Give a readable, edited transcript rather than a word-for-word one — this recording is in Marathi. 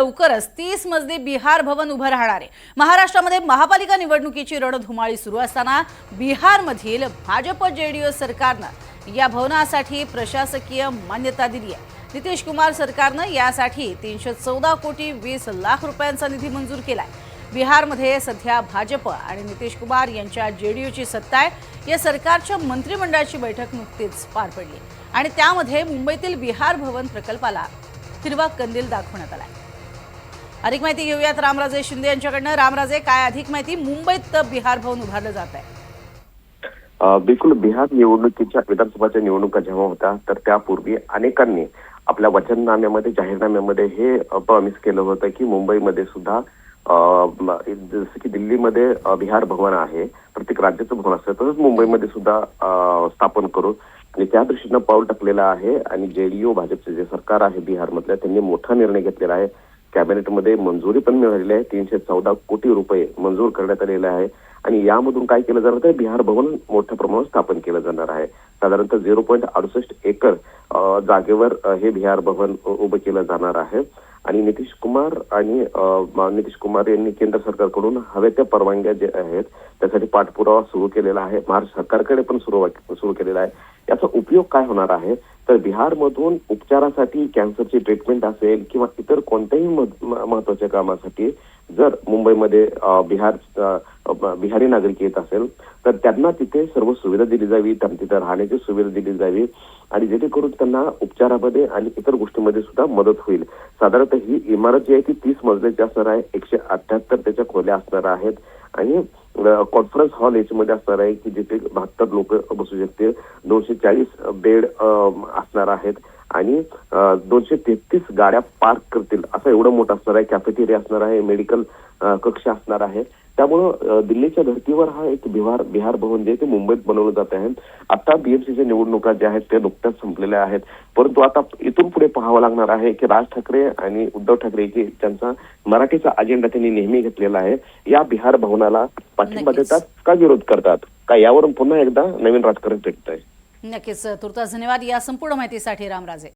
लवकरच 30 मजली बिहार भवन उभं राहणार आहे। महाराष्ट्रामध्ये महापालिका निवडणुकीची रणधुमाळी सुरू असताना बिहारमधील भाजप जेडीयू सरकारनं या भवनासाठी प्रशासकीय मान्यता दिली आहे। नितीश कुमार सरकारनं यासाठी 314 कोटी 20 लाख रुपयांचा निधी मंजूर केलाय। बिहारमध्ये सध्या भाजप आणि नितीश कुमार यांच्या जेडीयूची सत्ता आहे। या सरकारच्या मंत्रिमंडळाची बैठक नुकतीच पार पडली आणि त्यामध्ये मुंबईतील बिहार भवन प्रकल्पाला हिरवा कंदील दाखवण्यात आलाय। अधिक माहिती घेऊयात रामराजे शिंदे यांच्याकडनं। रामराजे, काय अधिक माहिती? मुंबईत बिहार भवन उभारलं जात आहे। बिलकुल, बिहार निवडणुकीच्या विधानसभाच्या निवडणुका जेव्हा होत्या तर त्यापूर्वी अनेकांनी आपल्या वचननाम्यामध्ये जाहीरनाम्यामध्ये हे प्रॉमिस केलं होतं की मुंबईमध्ये सुद्धा जसं की दिल्लीमध्ये बिहार भवन आहे, प्रत्येक राज्याचं भवन असतं, तसंच मुंबईमध्ये सुद्धा स्थापन करू आणि त्या दृष्टीनं पाऊल टाकलेलं आहे। आणि जेडीयू भाजपचे जे सरकार आहे बिहारमधलं त्यांनी मोठा निर्णय घेतलेला आहे। कॅबिनेटमध्ये मंजुरी पण मिळालेली आहे। 314 कोटी रुपये मंजूर करण्यात आलेले आहे आणि यामधून काय केलं जाणार आहे, बिहार भवन मोठ्या प्रमाणात स्थापन केलं जाणार आहे। साधारणतः 0.68 एकर जागेवर हे बिहार भवन उभं केलं जाणार आहे। आणि नितीश कुमार यांनी केंद्र सरकारकडून हव्या त्या परवानग्या जे आहेत त्यासाठी पाठपुरावा सुरू केलेला आहे। महाराष्ट्र सरकारकडे पण सुरू केलेला आहे। याचा उपयोग काय होणार आहे तर बिहारमधून उपचारासाठी कॅन्सरची ट्रीटमेंट असेल किंवा इतर कोणत्याही महत्वाच्या कामासाठी जर मुंबईमध्ये बिहारी नागरिक येत असेल तर त्यांना तिथे सर्व सुविधा दिली जावी, त्यांना तिथे राहण्याची सुविधा दिली जावी आणि जेणेकरून त्यांना उपचारामध्ये आणि इतर गोष्टींमध्ये सुद्धा मदत होईल। साधारणतः ही इमारत जी आहे ती 30 मजल्याची असणार आहे। 178 त्याच्या खोल्या असणार आहेत आणि कॉन्फरन्स हॉल याच्यामध्ये असणार आहे की जिथे 72 लोक बसू शकतील। 240 बेड असणार आहेत आणि 233 गाड्या पार्क करतील असं एवढं मोठं असणार आहे। कॅफेटेरिया असणार आहे, मेडिकल कक्ष असणार आहे। त्यामुळं दिल्लीच्या धर्तीवर हा एक बिहार भवन जे ते मुंबईत बनवलं जात आहे। आता बीएमसीच्या निवडणुका ज्या आहेत त्या नुकत्याच संपलेल्या आहेत, परंतु आता इथून पुढे पाहावं लागणार आहे की राज ठाकरे आणि उद्धव ठाकरे की त्यांचा मराठीचा अजेंडा त्यांनी नेहमी घेतलेला आहे, या बिहार भवनाला पाठिंबा देतात का विरोध करतात का, यावरून पुन्हा एकदा नवीन राजकारण पेटत आहे। नक्कीच, तुर्तास धन्यवाद या संपूर्ण माहितीसाठी रामराजे।